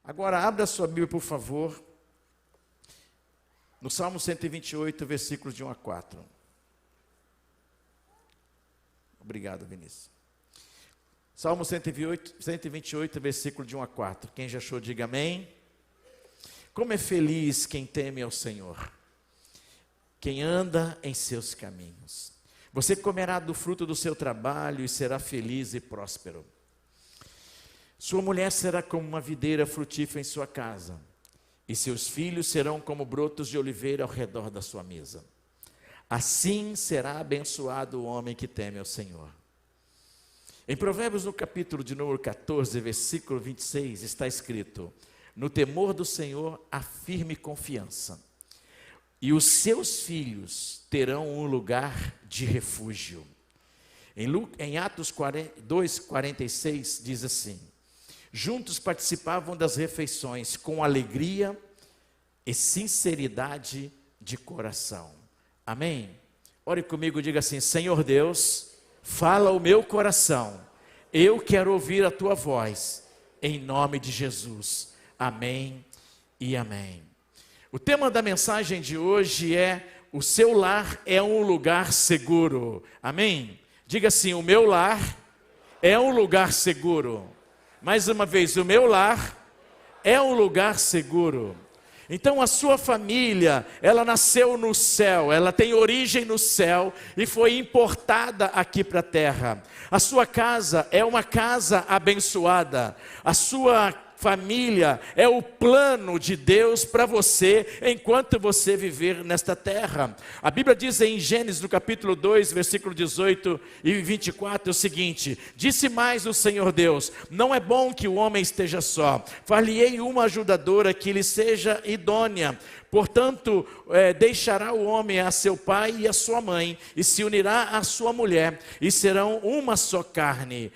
Agora, abra a sua Bíblia, por favor, no Salmo 128, versículos de 1 a 4. Obrigado, Vinícius. Salmo 128, versículo de 1 a 4. Quem já achou, diga amém. Como é feliz quem teme ao Senhor, quem anda em seus caminhos. Você comerá do fruto do seu trabalho e será feliz e próspero. Sua mulher será como uma videira frutífera em sua casa, e seus filhos serão como brotos de oliveira ao redor da sua mesa. Assim será abençoado o homem que teme ao Senhor. Em Provérbios, no capítulo de número 14, versículo 26, está escrito: no temor do Senhor há firme confiança, e os seus filhos terão um lugar de refúgio. Em Atos 2:46 diz assim: juntos participavam das refeições com alegria e sinceridade de coração. Amém? Ore comigo, diga assim: Senhor Deus, fala o meu coração, eu quero ouvir a tua voz, em nome de Jesus. Amém e amém. O tema da mensagem de hoje é: o seu lar é um lugar seguro. Amém? Diga assim: o meu lar é um lugar seguro. Mais uma vez, o meu lar é um lugar seguro. Então a sua família, ela nasceu no céu, ela tem origem no céu e foi importada aqui para a terra. A sua casa é uma casa abençoada. A sua família é o plano de Deus para você enquanto você viver nesta terra. A Bíblia diz em Gênesis, no capítulo 2, versículo 18 e 24, o seguinte: disse mais o Senhor Deus: não é bom que o homem esteja só, far-lhe-ei uma ajudadora que lhe seja idônea. Portanto, deixará o homem a seu pai e a sua mãe, e se unirá à sua mulher, e serão uma só carne.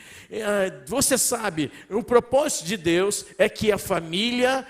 Você sabe, o propósito de Deus é que a família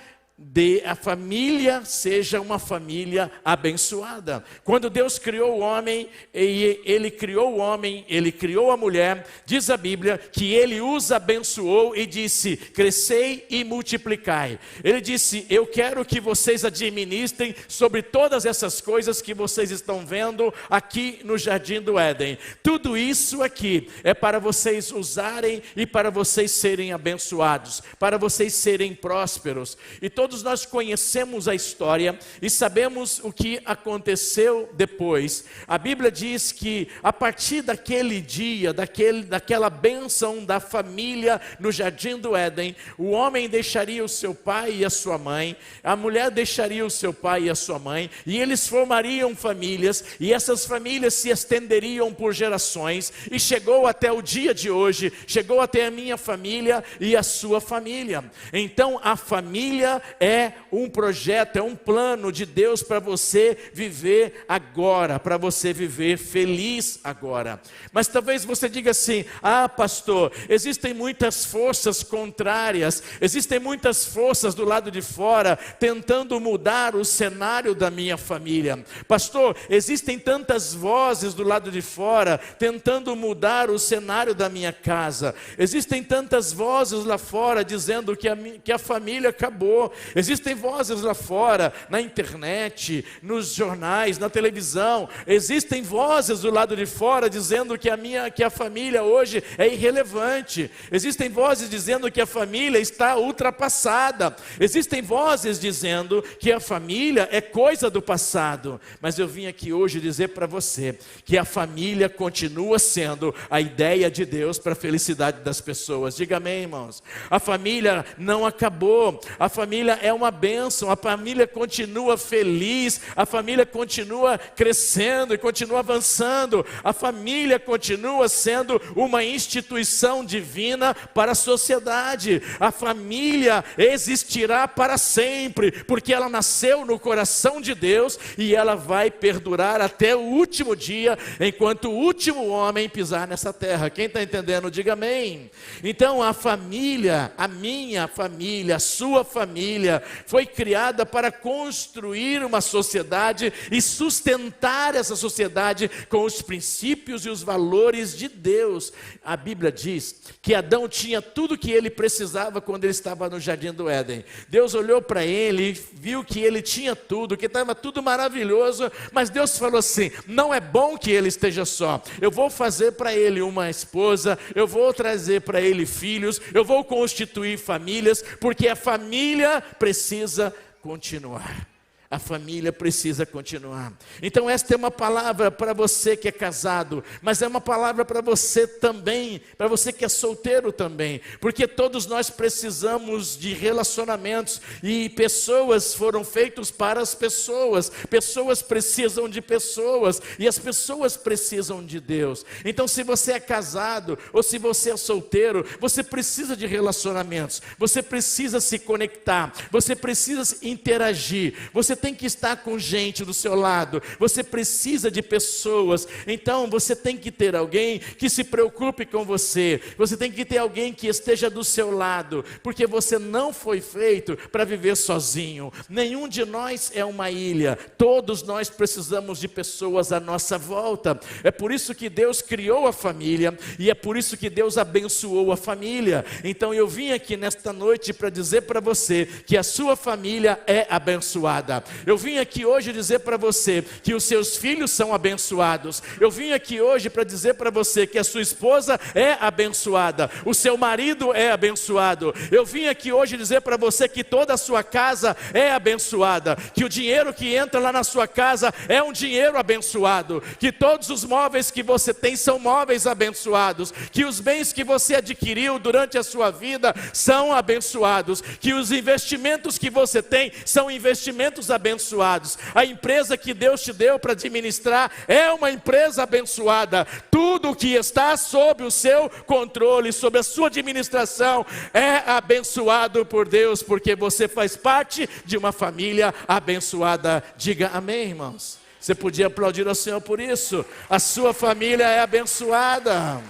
seja uma família abençoada. Quando Deus criou o homem, e Ele criou o homem, Ele criou a mulher, diz a Bíblia que Ele os abençoou e disse: crescei e multiplicai. Ele disse: eu quero que vocês administrem sobre todas essas coisas que vocês estão vendo aqui no Jardim do Éden. Tudo isso aqui é para vocês usarem e para vocês serem abençoados, para vocês serem prósperos. E todos nós conhecemos a história e sabemos o que aconteceu depois. A Bíblia diz que a partir daquele dia, daquela bênção da família no Jardim do Éden, o homem deixaria o seu pai e a sua mãe, a mulher deixaria o seu pai e a sua mãe, e eles formariam famílias, e essas famílias se estenderiam por gerações, e chegou até o dia de hoje, chegou até a minha família e a sua família. Então a família é um projeto, é um plano de Deus para você viver agora, para você viver feliz agora. Mas talvez você diga assim: ah, pastor, existem muitas forças contrárias, existem muitas forças do lado de fora tentando mudar o cenário da minha família. Pastor, existem tantas vozes do lado de fora tentando mudar o cenário da minha casa. Existem tantas vozes lá fora dizendo que a família acabou. Existem vozes lá fora, na internet, nos jornais, na televisão. Existem vozes do lado de fora dizendo que a família hoje é irrelevante. Existem vozes dizendo que a família está ultrapassada. Existem vozes dizendo que a família é coisa do passado. Mas eu vim aqui hoje dizer para você que a família continua sendo a ideia de Deus para a felicidade das pessoas. Diga amém, irmãos. A família não acabou. A família é uma bênção, a família continua feliz, a família continua crescendo e continua avançando, a família continua sendo uma instituição divina para a sociedade. A família existirá para sempre, porque ela nasceu no coração de Deus e ela vai perdurar até o último dia, enquanto o último homem pisar nessa terra. Quem está entendendo, diga amém. Então a família, a minha família, a sua família, família foi criada para construir uma sociedade e sustentar essa sociedade com os princípios e os valores de Deus. A Bíblia diz que Adão tinha tudo que ele precisava quando ele estava no jardim do Éden. Deus olhou para ele e viu que ele tinha tudo, que estava tudo maravilhoso, mas Deus falou assim: não é bom que ele esteja só, eu vou fazer para ele uma esposa, eu vou trazer para ele filhos, eu vou constituir famílias, porque a família precisa continuar. A família precisa continuar. Então esta é uma palavra para você que é casado, mas é uma palavra para você também, para você que é solteiro também, porque todos nós precisamos de relacionamentos, e pessoas foram feitas para as pessoas, pessoas precisam de pessoas, e as pessoas precisam de Deus. Então se você é casado, ou se você é solteiro, você precisa de relacionamentos, você precisa se conectar, você precisa interagir, você tem que estar com gente do seu lado, você precisa de pessoas. Então você tem que ter alguém que se preocupe com você, você tem que ter alguém que esteja do seu lado, porque você não foi feito para viver sozinho. Nenhum de nós é uma ilha, todos nós precisamos de pessoas à nossa volta. É por isso que Deus criou a família, e é por isso que Deus abençoou a família. Então eu vim aqui nesta noite para dizer para você que a sua família é abençoada. Eu vim aqui hoje dizer para você que os seus filhos são abençoados. Eu vim aqui hoje para dizer para você que a sua esposa é abençoada, o seu marido é abençoado. Eu vim aqui hoje dizer para você que toda a sua casa é abençoada, que o dinheiro que entra lá na sua casa é um dinheiro abençoado, que todos os móveis que você tem são móveis abençoados, que os bens que você adquiriu durante a sua vida são abençoados, que os investimentos que você tem são investimentos abençoados. A empresa que Deus te deu para administrar é uma empresa abençoada. Tudo que está sob o seu controle, sob a sua administração, é abençoado por Deus, porque você faz parte de uma família abençoada. Diga amém, irmãos. Você podia aplaudir ao Senhor por isso. A sua família é abençoada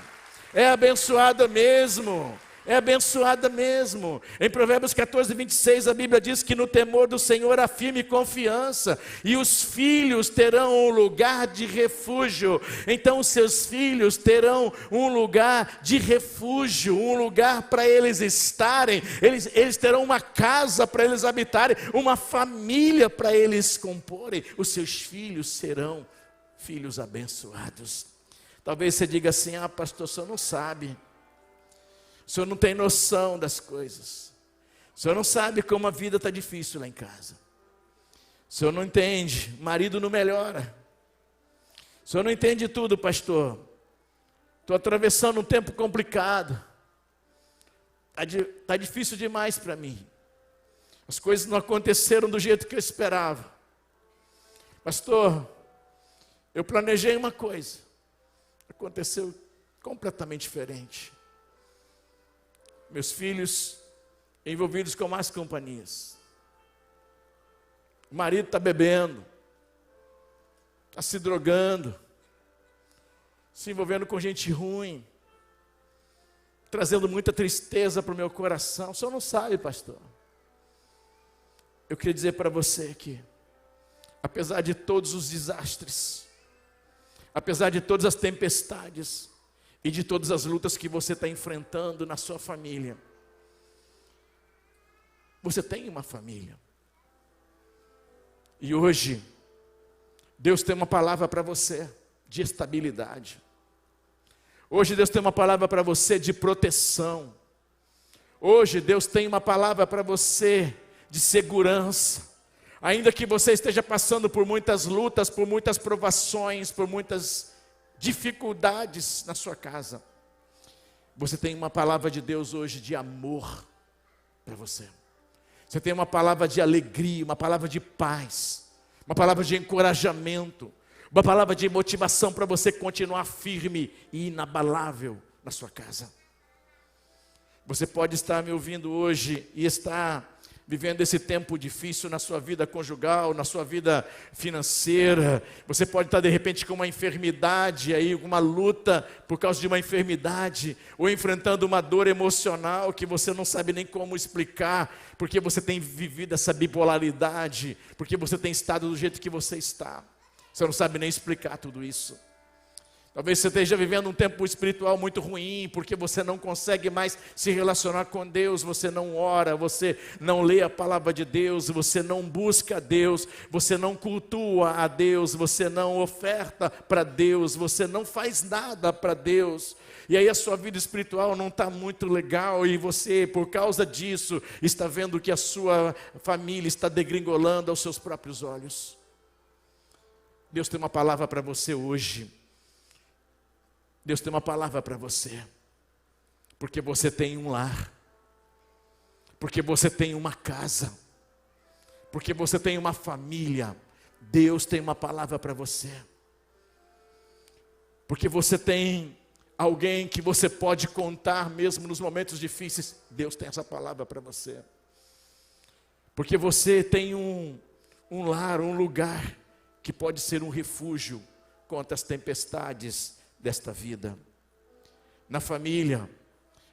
mesmo. É abençoada mesmo. Em Provérbios 14, 26, a Bíblia diz que no temor do Senhor há firme confiança, e os filhos terão um lugar de refúgio. Então os seus filhos terão um lugar de refúgio, um lugar para eles estarem, eles terão uma casa para eles habitarem, uma família para eles comporem. Os seus filhos serão filhos abençoados. Talvez você diga assim: ah, pastor, o senhor não sabe, o senhor não tem noção das coisas, o senhor não sabe como a vida está difícil lá em casa, o senhor não entende, o marido não melhora, o senhor não entende tudo, pastor, estou atravessando um tempo complicado, está difícil demais para mim, as coisas não aconteceram do jeito que eu esperava, pastor, eu planejei uma coisa, aconteceu completamente diferente. Meus filhos envolvidos com más companhias. O marido está bebendo, está se drogando, se envolvendo com gente ruim, trazendo muita tristeza para o meu coração. O senhor não sabe, pastor. Eu queria dizer para você que, apesar de todos os desastres, apesar de todas as tempestades, e de todas as lutas que você está enfrentando na sua família, você tem uma família. E hoje, Deus tem uma palavra para você de estabilidade. Hoje Deus tem uma palavra para você de proteção. Hoje Deus tem uma palavra para você de segurança. Ainda que você esteja passando por muitas lutas, por muitas provações, por muitas dificuldades na sua casa, você tem uma palavra de Deus hoje de amor para você. Você tem uma palavra de alegria, uma palavra de paz, uma palavra de encorajamento, uma palavra de motivação para você continuar firme e inabalável na sua casa. Você pode estar me ouvindo hoje e estar vivendo esse tempo difícil na sua vida conjugal, na sua vida financeira. Você pode estar de repente com uma enfermidade aí, uma luta por causa de uma enfermidade, ou enfrentando uma dor emocional que você não sabe nem como explicar, porque você tem vivido essa bipolaridade, porque você tem estado do jeito que você está. Você não sabe nem explicar tudo isso. Talvez você esteja vivendo um tempo espiritual muito ruim, porque você não consegue mais se relacionar com Deus, você não ora, você não lê a palavra de Deus, você não busca a Deus, você não cultua a Deus, você não oferta para Deus, você não faz nada para Deus. E aí a sua vida espiritual não está muito legal e você, por causa disso, está vendo que a sua família está degringolando aos seus próprios olhos. Deus tem uma palavra para você hoje. Deus tem uma palavra para você, porque você tem um lar, porque você tem uma casa, porque você tem uma família. Deus tem uma palavra para você, porque você tem alguém que você pode contar mesmo nos momentos difíceis. Deus tem essa palavra para você, porque você tem um lar, um lugar que pode ser um refúgio contra as tempestades desta vida. Na família,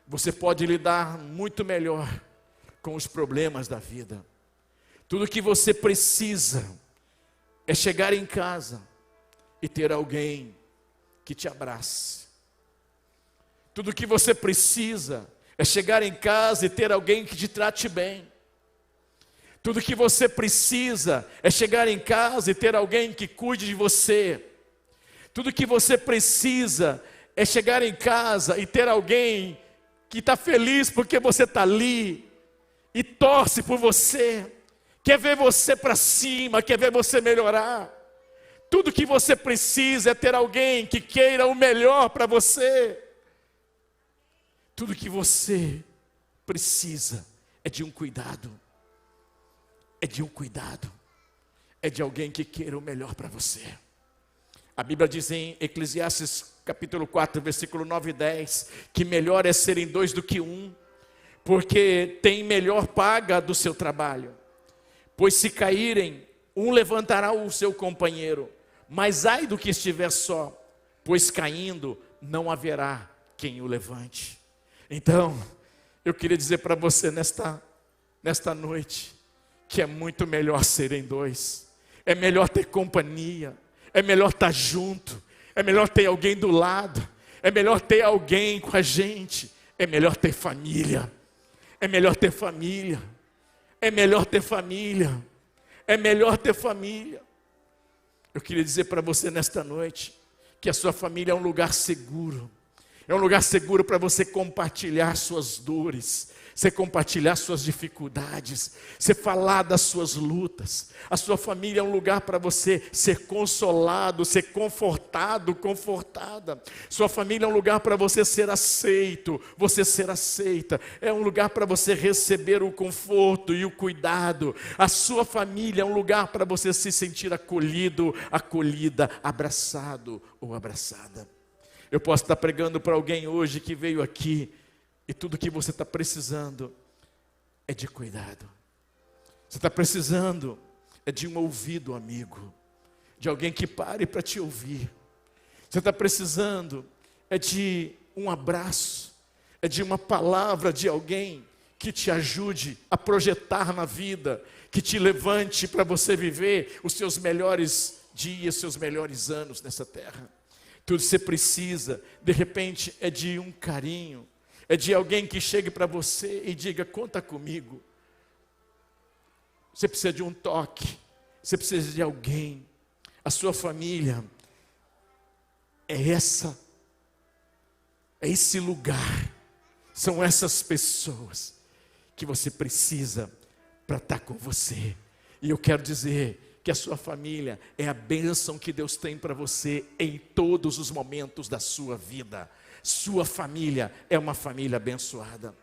você pode lidar muito melhor com os problemas da vida. Tudo que você precisa é chegar em casa e ter alguém que te abrace. Tudo que você precisa é chegar em casa e ter alguém que te trate bem. Tudo que você precisa é chegar em casa e ter alguém que cuide de você. Tudo que você precisa é chegar em casa e ter alguém que está feliz porque você está ali e torce por você, quer ver você para cima, quer ver você melhorar. Tudo que você precisa é ter alguém que queira o melhor para você. Tudo que você precisa é de um cuidado, é de um cuidado, é de alguém que queira o melhor para você. A Bíblia diz em Eclesiastes capítulo 4, versículo 9 e 10, que melhor é serem dois do que um, porque tem melhor paga do seu trabalho. Pois se caírem, um levantará o seu companheiro, mas ai do que estiver só, pois caindo não haverá quem o levante. Então, eu queria dizer para você nesta noite, que é muito melhor serem dois, é melhor ter companhia, é melhor estar junto, é melhor ter alguém do lado, é melhor ter alguém com a gente, é melhor ter família, é melhor ter família, é melhor ter família, é melhor ter família. Eu queria dizer para você nesta noite, que a sua família é um lugar seguro, é um lugar seguro para você compartilhar suas dores, você compartilhar suas dificuldades, você falar das suas lutas. A sua família é um lugar para você ser consolado, ser confortado, confortada. Sua família é um lugar para você ser aceito, você ser aceita. É um lugar para você receber o conforto e o cuidado. A sua família é um lugar para você se sentir acolhido, acolhida, abraçado ou abraçada. Eu posso estar pregando para alguém hoje que veio aqui e tudo que você está precisando é de cuidado. Você está precisando é de um ouvido amigo, de alguém que pare para te ouvir. Você está precisando é de um abraço, é de uma palavra de alguém que te ajude a projetar na vida, que te levante para você viver os seus melhores dias, seus melhores anos nessa terra. Tudo que você precisa, de repente, é de um carinho, é de alguém que chegue para você e diga: conta comigo. Você precisa de um toque, você precisa de alguém. A sua família é esse lugar, são essas pessoas que você precisa para estar com você. E eu quero dizer que a sua família é a bênção que Deus tem para você em todos os momentos da sua vida. Sua família é uma família abençoada.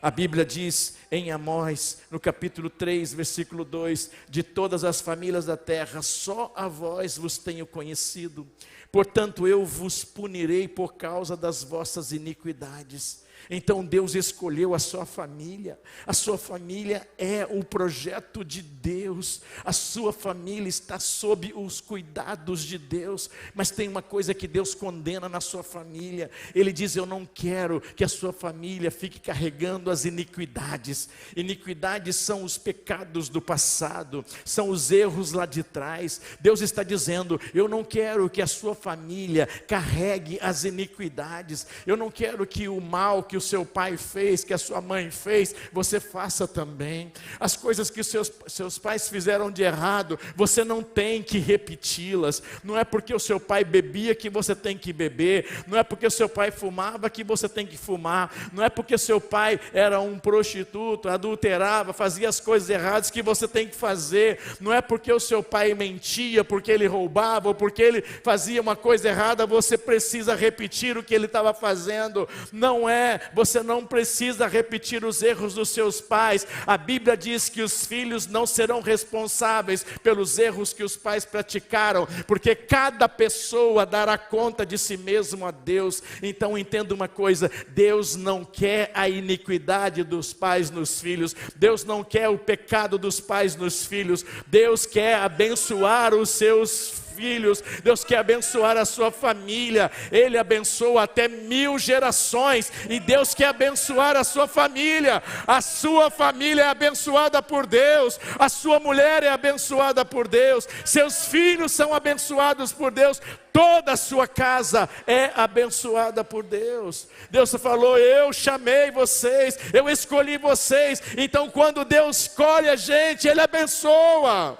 A Bíblia diz em Amós, no capítulo 3, versículo 2, de todas as famílias da terra, só a vós vos tenho conhecido. Portanto, eu vos punirei por causa das vossas iniquidades. Então Deus escolheu a sua família. A sua família é o projeto de Deus. A sua família está sob os cuidados de Deus. Mas tem uma coisa que Deus condena na sua família. Ele diz: eu não quero que a sua família fique carregando as iniquidades. Iniquidades são os pecados do passado, são os erros lá de trás. Deus está dizendo: eu não quero que a sua família carregue as iniquidades. Eu não quero que o mal que o seu pai fez, que a sua mãe fez, você faça também. As coisas que seus pais fizeram de errado, você não tem que repeti-las. Não é porque o seu pai bebia que você tem que beber. Não é porque o seu pai fumava que você tem que fumar. Não é porque o seu pai era um prostituto, adulterava, fazia as coisas erradas que você tem que fazer. Não é porque o seu pai mentia, porque ele roubava, ou porque ele fazia uma coisa errada, você precisa repetir o que ele estava fazendo. Não é. Você não precisa repetir os erros dos seus pais. A Bíblia diz que os filhos não serão responsáveis pelos erros que os pais praticaram, porque cada pessoa dará conta de si mesmo a Deus. Então entenda uma coisa: Deus não quer a iniquidade dos pais nos filhos. Deus não quer o pecado dos pais nos filhos. Deus quer abençoar os seus filhos. Deus quer abençoar a sua família. Ele abençoa até 1000 gerações. E Deus quer abençoar a sua família. A sua família é abençoada por Deus. A sua mulher é abençoada por Deus. Seus filhos são abençoados por Deus. Toda a sua casa é abençoada por Deus. Deus falou: eu chamei vocês, eu escolhi vocês. Então quando Deus escolhe a gente, Ele abençoa.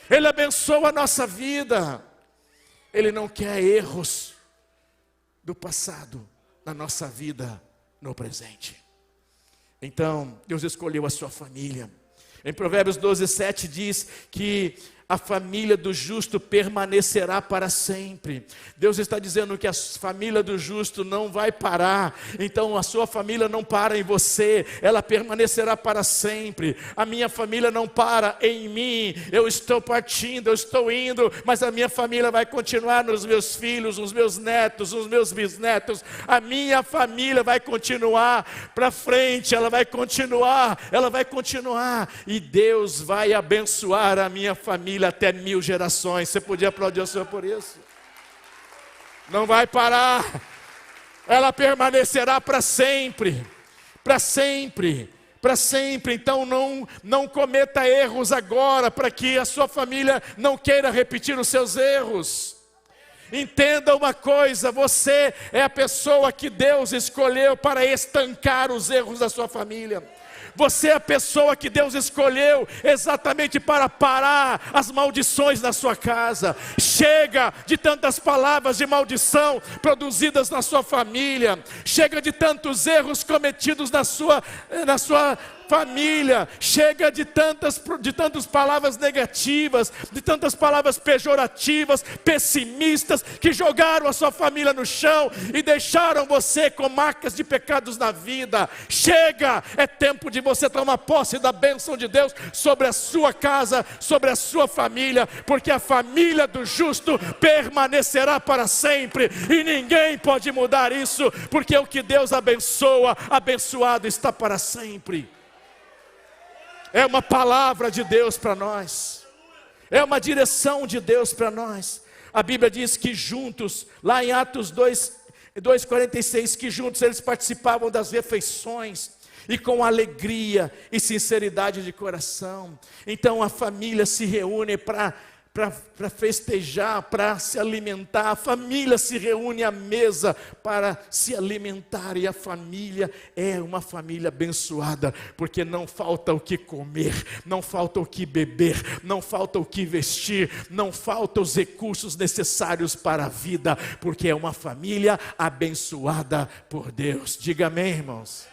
Ele abençoa a nossa vida. Ele não quer erros do passado na nossa vida no presente. Então, Deus escolheu a sua família. Em Provérbios 12:7 diz que a família do justo permanecerá para sempre. Deus está dizendo que a família do justo não vai parar. Então a sua família não para em você, ela permanecerá para sempre. A minha família não para em mim. Eu estou partindo, eu estou indo, mas a minha família vai continuar nos meus filhos, nos meus netos, nos meus bisnetos. A minha família vai continuar para frente, ela vai continuar. E Deus vai abençoar a minha família até 1000 gerações. Você podia aplaudir o Senhor por isso? Não vai parar. Ela permanecerá para sempre. Para sempre. Para sempre. Então não cometa erros agora, para que a sua família não queira repetir os seus erros. Entenda uma coisa: você é a pessoa que Deus escolheu para estancar os erros da sua família. Você é a pessoa que Deus escolheu exatamente para parar as maldições na sua casa. Chega de tantas palavras de maldição produzidas na sua família. Chega de tantos erros cometidos na sua família. Chega de tantas palavras negativas, de tantas palavras pejorativas, pessimistas, que jogaram a sua família no chão e deixaram você com marcas de pecados na vida. Chega, é tempo de você tomar posse da bênção de Deus sobre a sua casa, sobre a sua família, porque a família do justo permanecerá para sempre, e ninguém pode mudar isso, porque o que Deus abençoa, abençoado está para sempre. É uma palavra de Deus para nós. É uma direção de Deus para nós. A Bíblia diz que juntos, lá em Atos 2:46, que juntos eles participavam das refeições, e com alegria e sinceridade de coração. Então a família se reúne para festejar, para se alimentar. A família se reúne à mesa para se alimentar. E a família é uma família abençoada, porque não falta o que comer, não falta o que beber, não falta o que vestir, não faltam os recursos necessários para a vida, porque é uma família abençoada por Deus. Diga amém, irmãos.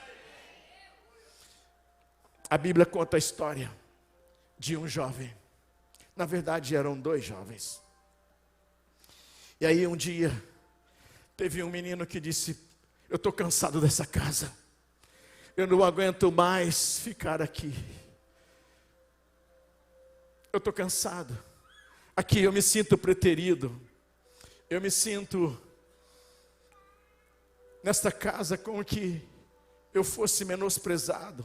A Bíblia conta a história de um jovem. Na verdade eram 2 jovens. E aí um dia teve um menino que disse: eu estou cansado dessa casa, eu não aguento mais ficar aqui, eu estou cansado, aqui eu me sinto preterido, eu me sinto nesta casa como que eu fosse menosprezado.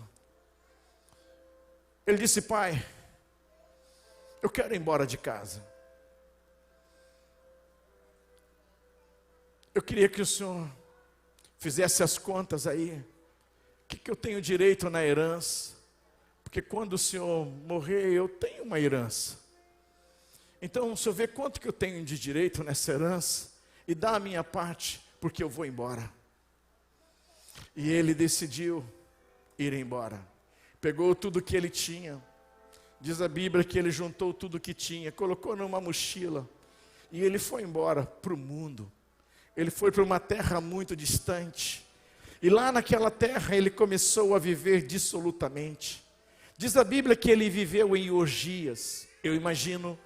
Ele disse: pai, eu quero ir embora de casa. Eu queria que o senhor fizesse as contas aí. O que eu tenho direito na herança? Porque quando o senhor morrer, eu tenho uma herança. Então o senhor vê quanto que eu tenho de direito nessa herança e dá a minha parte, porque eu vou embora. E ele decidiu ir embora. Pegou tudo que ele tinha. Diz a Bíblia que ele juntou tudo que tinha, colocou numa mochila e ele foi embora para o mundo. Ele foi para uma terra muito distante. E lá naquela terra ele começou a viver dissolutamente. Diz a Bíblia que ele viveu em orgias. Eu imagino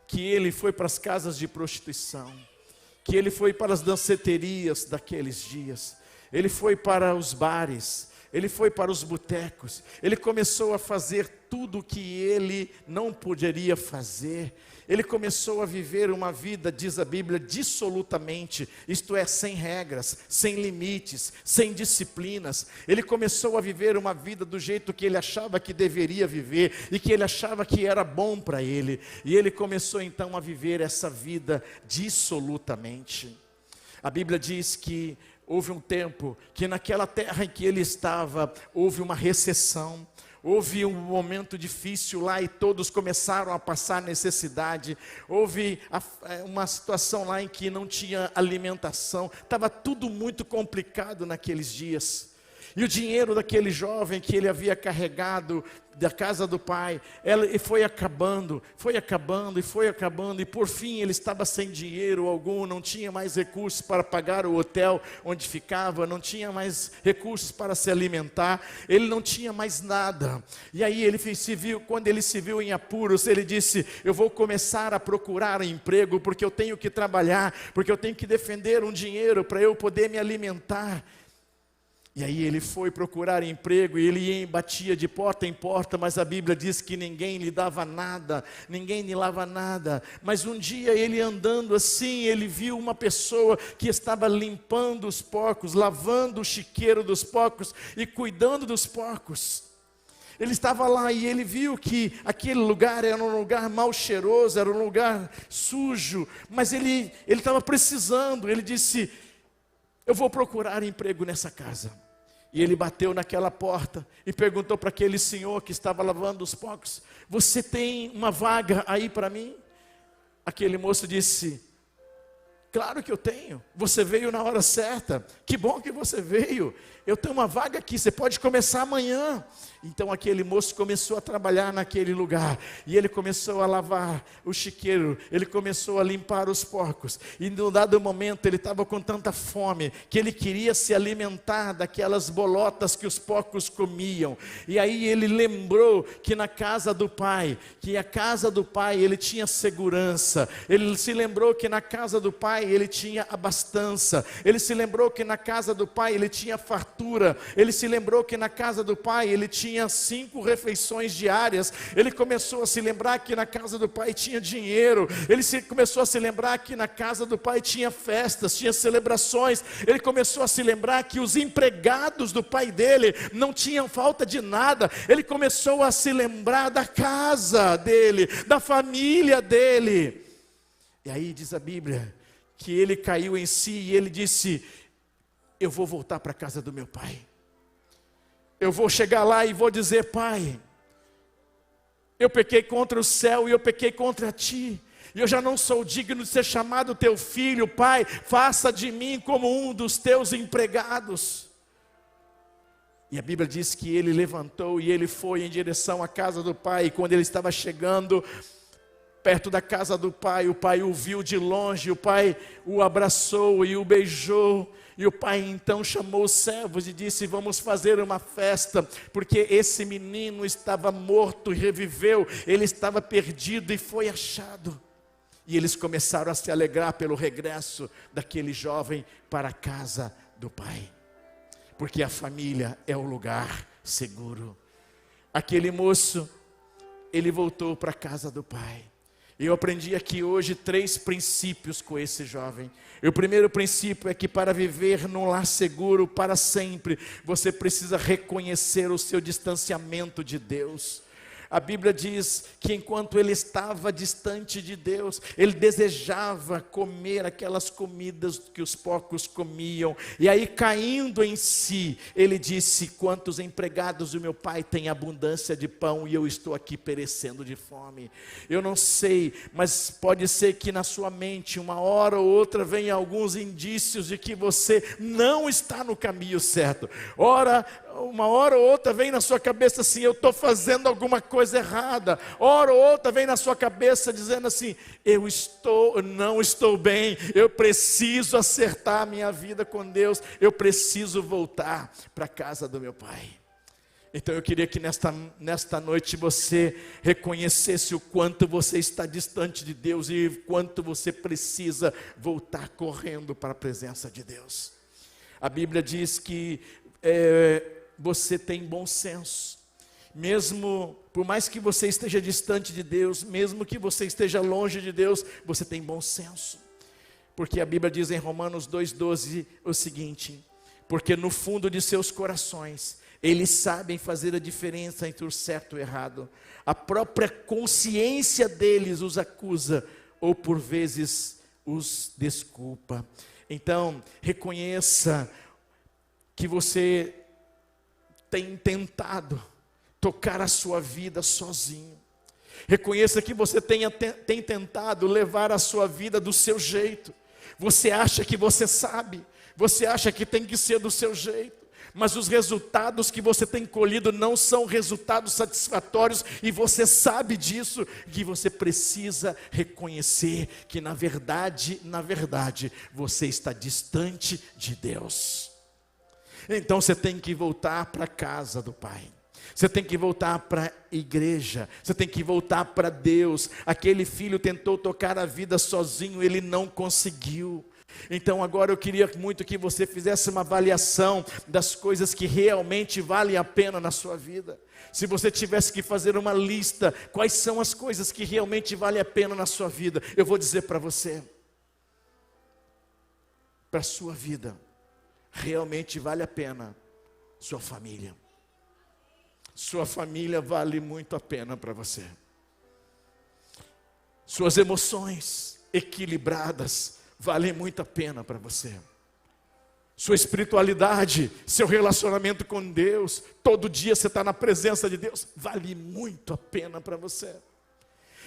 que ele foi para as casas de prostituição, que ele foi para as danceterias daqueles dias, ele foi para os bares, ele foi para os botecos, ele começou a fazer tudo o que ele não poderia fazer. Ele começou a viver uma vida, diz a Bíblia, dissolutamente, isto é, sem regras, sem limites, sem disciplinas. Ele começou a viver uma vida do jeito que ele achava que deveria viver e que ele achava que era bom para ele. E ele começou então a viver essa vida dissolutamente. A Bíblia diz que houve um tempo que naquela terra em que ele estava, houve uma recessão. Houve um momento difícil lá e todos começaram a passar necessidade. Houve uma situação lá em que não tinha alimentação. Estava tudo muito complicado naqueles dias. E o dinheiro daquele jovem que ele havia carregado da casa do pai, ele foi acabando, e por fim ele estava sem dinheiro algum, não tinha mais recursos para pagar o hotel onde ficava, não tinha mais recursos para se alimentar, ele não tinha mais nada. E aí quando ele se viu em apuros, ele disse: eu vou começar a procurar emprego, porque eu tenho que trabalhar, porque eu tenho que defender um dinheiro para eu poder me alimentar. E aí ele foi procurar emprego, e ele ia e batia de porta em porta, mas a Bíblia diz que ninguém lhe dava nada, ninguém lhe dava nada. Mas um dia ele andando assim, ele viu uma pessoa que estava limpando os porcos, lavando o chiqueiro dos porcos e cuidando dos porcos. Ele estava lá e ele viu que aquele lugar era um lugar mal cheiroso, era um lugar sujo, mas ele estava precisando. Ele disse: eu vou procurar emprego nessa casa. E ele bateu naquela porta e perguntou para aquele senhor que estava lavando os porcos: você tem uma vaga aí para mim? Aquele moço disse: claro que eu tenho, você veio na hora certa, que bom que você veio, eu tenho uma vaga aqui, você pode começar amanhã. Então aquele moço começou a trabalhar naquele lugar, e ele começou a lavar o chiqueiro, ele começou a limpar os porcos, e num dado momento ele estava com tanta fome, que ele queria se alimentar daquelas bolotas que os porcos comiam. E aí ele lembrou que na casa do pai, que a casa do pai ele tinha segurança, ele se lembrou que na casa do pai ele tinha abastança, ele se lembrou que na casa do pai ele tinha fartura, ele se lembrou que na casa do pai ele tinha 5 refeições diárias. Ele começou a se lembrar que na casa do pai tinha dinheiro, começou a se lembrar que na casa do pai tinha festas, tinha celebrações. Ele começou a se lembrar que os empregados do pai dele não tinham falta de nada. Ele começou a se lembrar da casa dele, da família dele. E aí diz a Bíblia que ele caiu em si e ele disse: eu vou voltar para a casa do meu pai. Eu vou chegar lá e vou dizer: pai, eu pequei contra o céu e eu pequei contra ti, e eu já não sou digno de ser chamado teu filho. Pai, faça de mim como um dos teus empregados. E a Bíblia diz que ele levantou e ele foi em direção à casa do pai, e quando ele estava chegando perto da casa do pai, o pai o viu de longe, o pai o abraçou e o beijou. E o pai então chamou os servos e disse: vamos fazer uma festa, porque esse menino estava morto e reviveu, ele estava perdido e foi achado. E eles começaram a se alegrar pelo regresso daquele jovem para a casa do pai, porque a família é o lugar seguro. Aquele moço, ele voltou para a casa do pai. Eu aprendi aqui hoje 3 princípios com esse jovem. E o primeiro princípio é que para viver num lar seguro para sempre, você precisa reconhecer o seu distanciamento de Deus. A Bíblia diz que enquanto ele estava distante de Deus, ele desejava comer aquelas comidas que os porcos comiam. E aí, caindo em si, ele disse: quantos empregados do meu pai têm abundância de pão e eu estou aqui perecendo de fome. Eu não sei, mas pode ser que na sua mente, uma hora ou outra, venha alguns indícios de que você não está no caminho certo. Uma hora ou outra vem na sua cabeça assim: eu estou fazendo alguma coisa errada. Hora ou outra vem na sua cabeça dizendo assim: eu não estou bem, eu preciso acertar a minha vida com Deus, eu preciso voltar para a casa do meu pai. Então eu queria que nesta noite você reconhecesse o quanto você está distante de Deus e o quanto você precisa voltar correndo para a presença de Deus. A Bíblia diz que você tem bom senso, mesmo por mais que você esteja distante de Deus, mesmo que você esteja longe de Deus, você tem bom senso, porque a Bíblia diz em Romanos 2,12 o seguinte: porque no fundo de seus corações, eles sabem fazer a diferença entre o certo e o errado, a própria consciência deles os acusa, ou por vezes os desculpa. Então, reconheça que você tem tentado tocar a sua vida sozinho. Reconheça que você tem tentado levar a sua vida do seu jeito. Você acha que você sabe, você acha que tem que ser do seu jeito, mas os resultados que você tem colhido não são resultados satisfatórios, e você sabe disso, que você precisa reconhecer que na verdade, você está distante de Deus. Então você tem que voltar para a casa do Pai. Você tem que voltar para a igreja. Você tem que voltar para Deus. Aquele filho tentou tocar a vida sozinho, ele não conseguiu. Então agora eu queria muito que você fizesse uma avaliação das coisas que realmente valem a pena na sua vida. Se você tivesse que fazer uma lista, quais são as coisas que realmente valem a pena na sua vida? Eu vou dizer para você, para a sua vida, realmente vale a pena sua família. Sua família vale muito a pena para você. Suas emoções equilibradas valem muito a pena para você. Sua espiritualidade, seu relacionamento com Deus, todo dia você está na presença de Deus, vale muito a pena para você.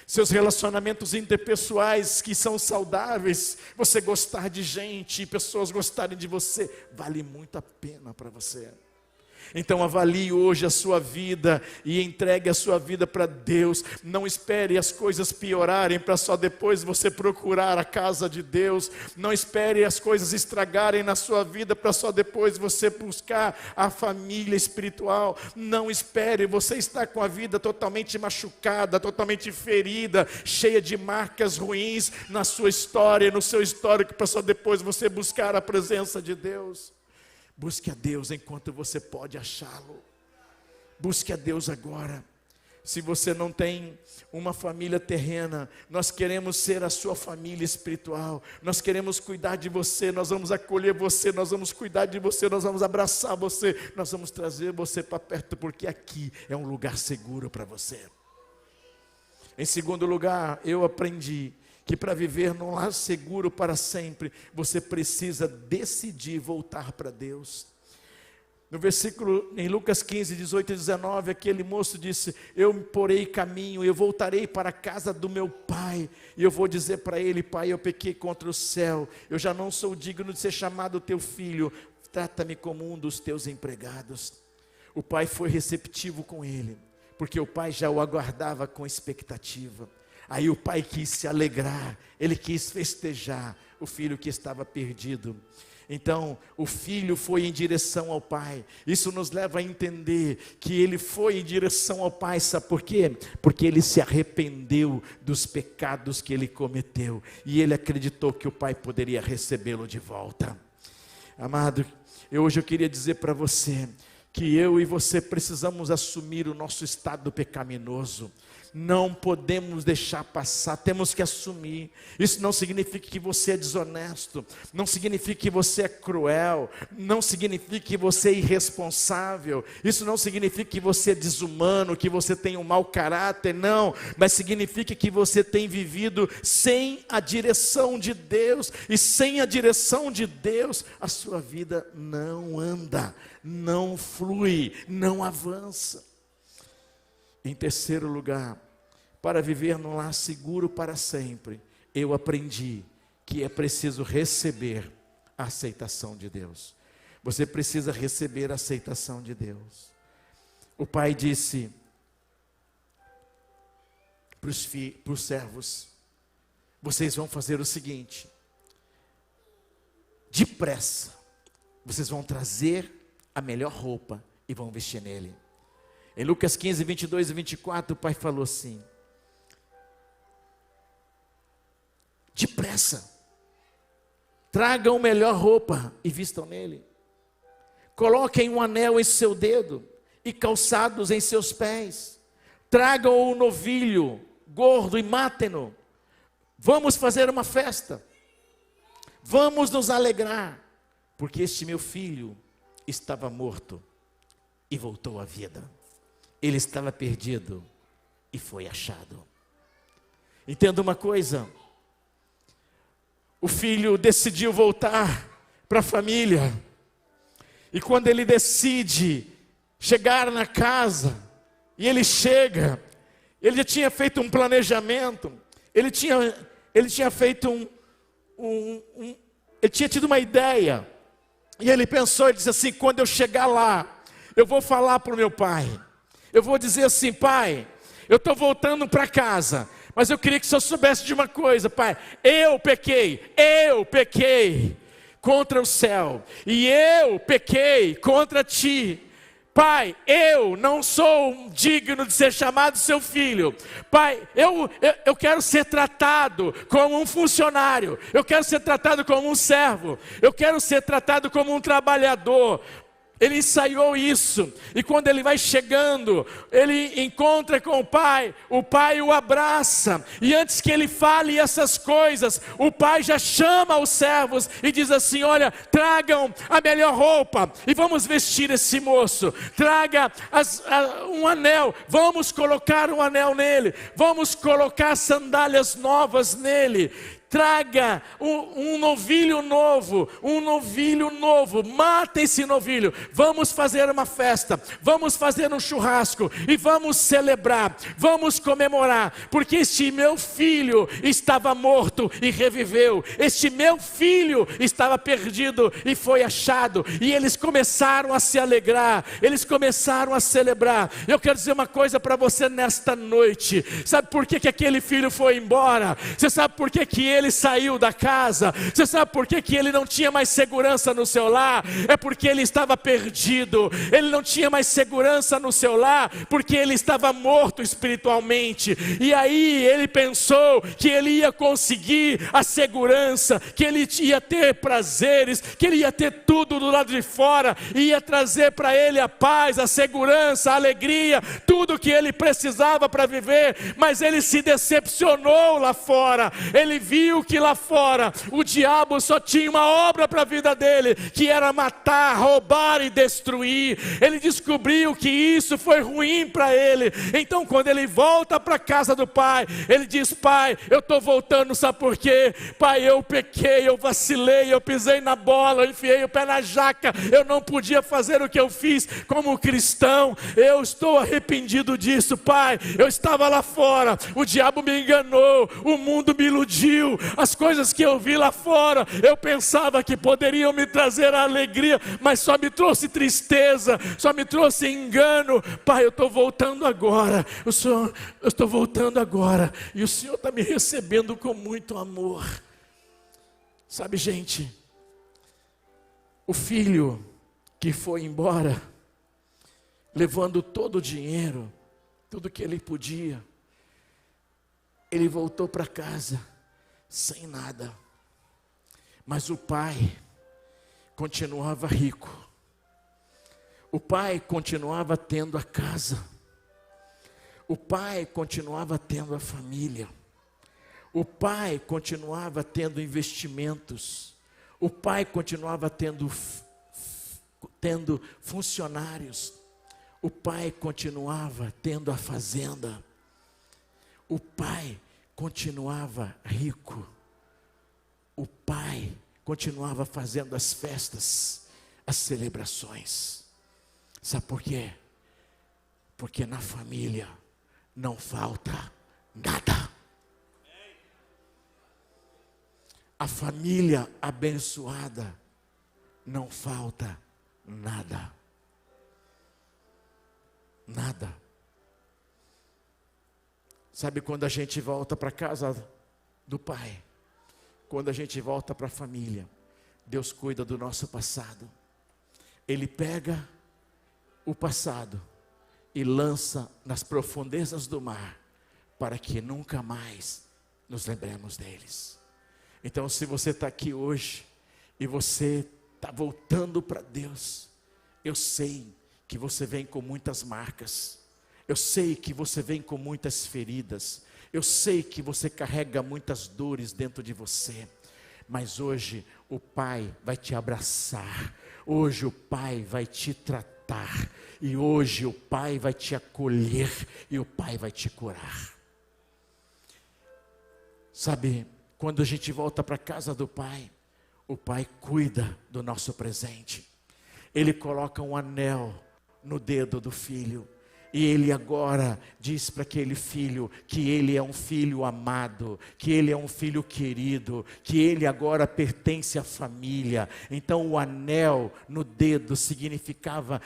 Seus relacionamentos interpessoais que são saudáveis, você gostar de gente e pessoas gostarem de você, vale muito a pena para você. Então avalie hoje a sua vida e entregue a sua vida para Deus. Não espere as coisas piorarem para só depois você procurar a casa de Deus. Não espere as coisas estragarem na sua vida para só depois você buscar a família espiritual. Não espere, você está com a vida totalmente machucada, totalmente ferida, cheia de marcas ruins na sua história, no seu histórico, para só depois você buscar a presença de Deus. Busque a Deus enquanto você pode achá-lo. Busque a Deus agora. Se você não tem uma família terrena, nós queremos ser a sua família espiritual. Nós queremos cuidar de você, nós vamos acolher você, nós vamos cuidar de você, nós vamos abraçar você, nós vamos trazer você para perto, porque aqui é um lugar seguro para você. Em segundo lugar, eu aprendi que para viver num lar seguro para sempre, você precisa decidir voltar para Deus. No versículo, em Lucas 15, 18 e 19, aquele moço disse: eu porei caminho, eu voltarei para a casa do meu pai, e eu vou dizer para ele: pai, eu pequei contra o céu, eu já não sou digno de ser chamado teu filho, trata-me como um dos teus empregados. O pai foi receptivo com ele, porque o pai já o aguardava com expectativa. Aí o pai quis se alegrar, ele quis festejar o filho que estava perdido. Então o filho foi em direção ao pai. Isso nos leva a entender que ele foi em direção ao pai. Sabe por quê? Porque ele se arrependeu dos pecados que ele cometeu, e ele acreditou que o pai poderia recebê-lo de volta. Amado, hoje eu queria dizer para você que eu e você precisamos assumir o nosso estado pecaminoso. Não podemos deixar passar, temos que assumir. Isso não significa que você é desonesto, não significa que você é cruel, não significa que você é irresponsável, isso não significa que você é desumano, que você tem um mau caráter, não, mas significa que você tem vivido sem a direção de Deus, e sem a direção de Deus, a sua vida não anda, não flui, não avança. Em terceiro lugar, para viver num lar seguro para sempre, eu aprendi que é preciso receber a aceitação de Deus. Você precisa receber a aceitação de Deus. O pai disse para os servos: vocês vão fazer o seguinte, depressa, vocês vão trazer a melhor roupa e vão vestir nele. Em Lucas 15, 22 e 24, o pai falou assim: depressa, tragam a melhor roupa e vistam nele. Coloquem um anel em seu dedo e calçados em seus pés. Tragam um novilho gordo e matem-no. Vamos fazer uma festa. Vamos nos alegrar, porque este meu filho estava morto e voltou à vida. Ele estava perdido e foi achado. Entenda uma coisa: o filho decidiu voltar para a família, e quando ele decide chegar na casa, e ele chega, ele já tinha feito um planejamento, ele tinha feito ele tinha tido uma ideia, e ele pensou, ele disse assim: quando eu chegar lá, eu vou falar para o meu pai, eu vou dizer assim: pai, eu estou voltando para casa, mas eu queria que o senhor soubesse de uma coisa, pai, eu pequei contra o céu, e eu pequei contra ti. Pai, eu não sou digno de ser chamado seu filho. Pai, eu quero ser tratado como um funcionário, eu quero ser tratado como um servo, eu quero ser tratado como um trabalhador. Ele ensaiou isso, e quando ele vai chegando, ele encontra com o pai o abraça, e antes que ele fale essas coisas, o pai já chama os servos e diz assim: olha, tragam a melhor roupa e vamos vestir esse moço, traga um anel, vamos colocar um anel nele, vamos colocar sandálias novas nele. Traga um novilho novo, mata esse novilho, vamos fazer uma festa, vamos fazer um churrasco, e vamos celebrar, vamos comemorar, porque este meu filho estava morto e reviveu, este meu filho estava perdido e foi achado, e eles começaram a se alegrar, eles começaram a celebrar. Eu quero dizer uma coisa para você nesta noite: sabe por que aquele filho foi embora? Você sabe por que ele saiu da casa? Você sabe por que ele não tinha mais segurança no seu lar? É porque ele estava perdido. Ele não tinha mais segurança no seu lar porque ele estava morto espiritualmente. E aí ele pensou que ele ia conseguir a segurança, que ele ia ter prazeres, que ele ia ter tudo do lado de fora, e ia trazer para ele a paz, a segurança, a alegria, tudo que ele precisava para viver. Mas ele se decepcionou lá fora. Ele viu que lá fora o diabo só tinha uma obra para a vida dele, que era matar, roubar e destruir. Ele descobriu que isso foi ruim para ele. Então quando ele volta para a casa do pai, ele diz: pai, eu estou voltando, sabe por quê? Pai, eu pequei, eu vacilei, eu pisei na bola, eu enfiei o pé na jaca, eu não podia fazer o que eu fiz como cristão, eu estou arrependido disso, pai. Eu estava lá fora, o diabo me enganou, o mundo me iludiu, as coisas que eu vi lá fora, eu pensava que poderiam me trazer a alegria, mas só me trouxe tristeza, só me trouxe engano. Pai, eu estou voltando agora, eu estou voltando agora, e o Senhor está me recebendo com muito amor. Sabe, gente, o filho que foi embora, levando todo o dinheiro, tudo que ele podia, ele voltou para casa sem nada, mas o pai continuava rico, o pai continuava tendo a casa, O pai continuava tendo a família. O pai continuava tendo investimentos. O pai continuava tendo funcionários. O pai continuava tendo a fazenda. O pai continuava rico. O pai continuava fazendo as festas, as celebrações. Sabe por quê? Porque na família não falta nada. A família abençoada não falta nada. Nada. Sabe quando a gente volta para a casa do Pai? Quando a gente volta para a família, Deus cuida do nosso passado. Ele pega o passado e lança nas profundezas do mar, para que nunca mais nos lembremos deles. Então, se você está aqui hoje e você está voltando para Deus, eu sei que você vem com muitas marcas, eu sei que você vem com muitas feridas, eu sei que você carrega muitas dores dentro de você, mas hoje o Pai vai te abraçar, hoje o Pai vai te tratar, e hoje o Pai vai te acolher, e o Pai vai te curar. Sabe, quando a gente volta para a casa do Pai, o Pai cuida do nosso presente. Ele coloca um anel no dedo do filho, e ele agora diz para aquele filho que ele é um filho amado, que ele é um filho querido, que ele agora pertence à família. Então o anel no dedo significava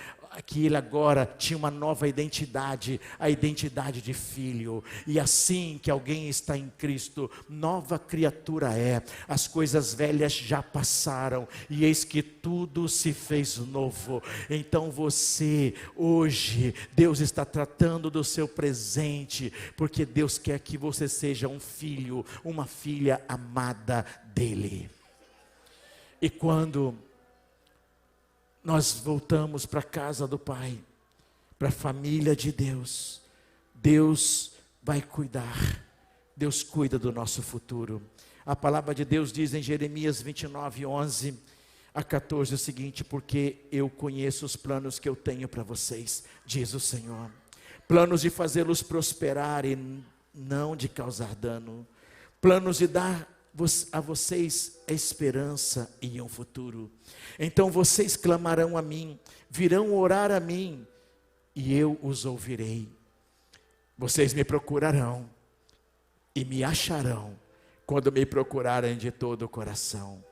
que ele agora tinha uma nova identidade, a identidade de filho. E assim que alguém está em Cristo, nova criatura é. As coisas velhas já passaram, e eis que tudo se fez novo. Então você, hoje, Deus está tratando do seu presente, porque Deus quer que você seja um filho, uma filha amada dele. E quando nós voltamos para a casa do Pai, para a família de Deus, Deus vai cuidar, Deus cuida do nosso futuro. A palavra de Deus diz em Jeremias 29, 11 a 14 o seguinte: porque eu conheço os planos que eu tenho para vocês, diz o Senhor, planos de fazê-los prosperar e não de causar dano, planos de dar a vocês a esperança e um futuro. Então vocês clamarão a mim, virão orar a mim, e eu os ouvirei. Vocês me procurarão e me acharão quando me procurarem de todo o coração.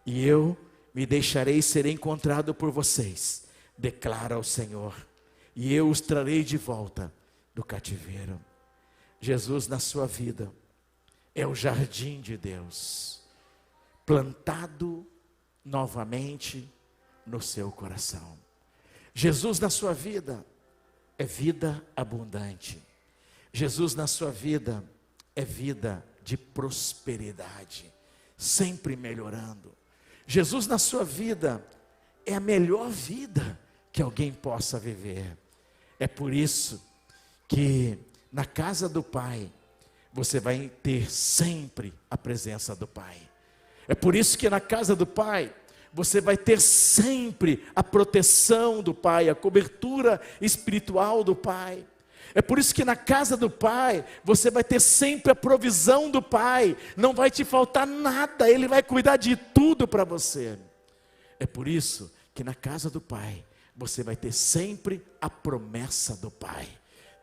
E eu me deixarei ser encontrado por vocês, declara o Senhor, e eu os trarei de volta do cativeiro. Jesus na sua vida é o jardim de Deus, plantado novamente no seu coração. Jesus na sua vida é vida abundante. Jesus na sua vida é vida de prosperidade, sempre melhorando. Jesus na sua vida é a melhor vida que alguém possa viver. É por isso que na casa do Pai você vai ter sempre a presença do Pai. É por isso que na casa do Pai você vai ter sempre a proteção do Pai, a cobertura espiritual do Pai. É por isso que na casa do Pai você vai ter sempre a provisão do Pai. Não vai te faltar nada, Ele vai cuidar de tudo para você. É por isso que na casa do Pai você vai ter sempre a promessa do Pai.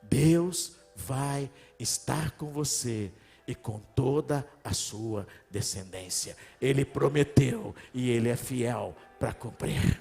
Deus vai estar com você e com toda a sua descendência. Ele prometeu e Ele é fiel para cumprir.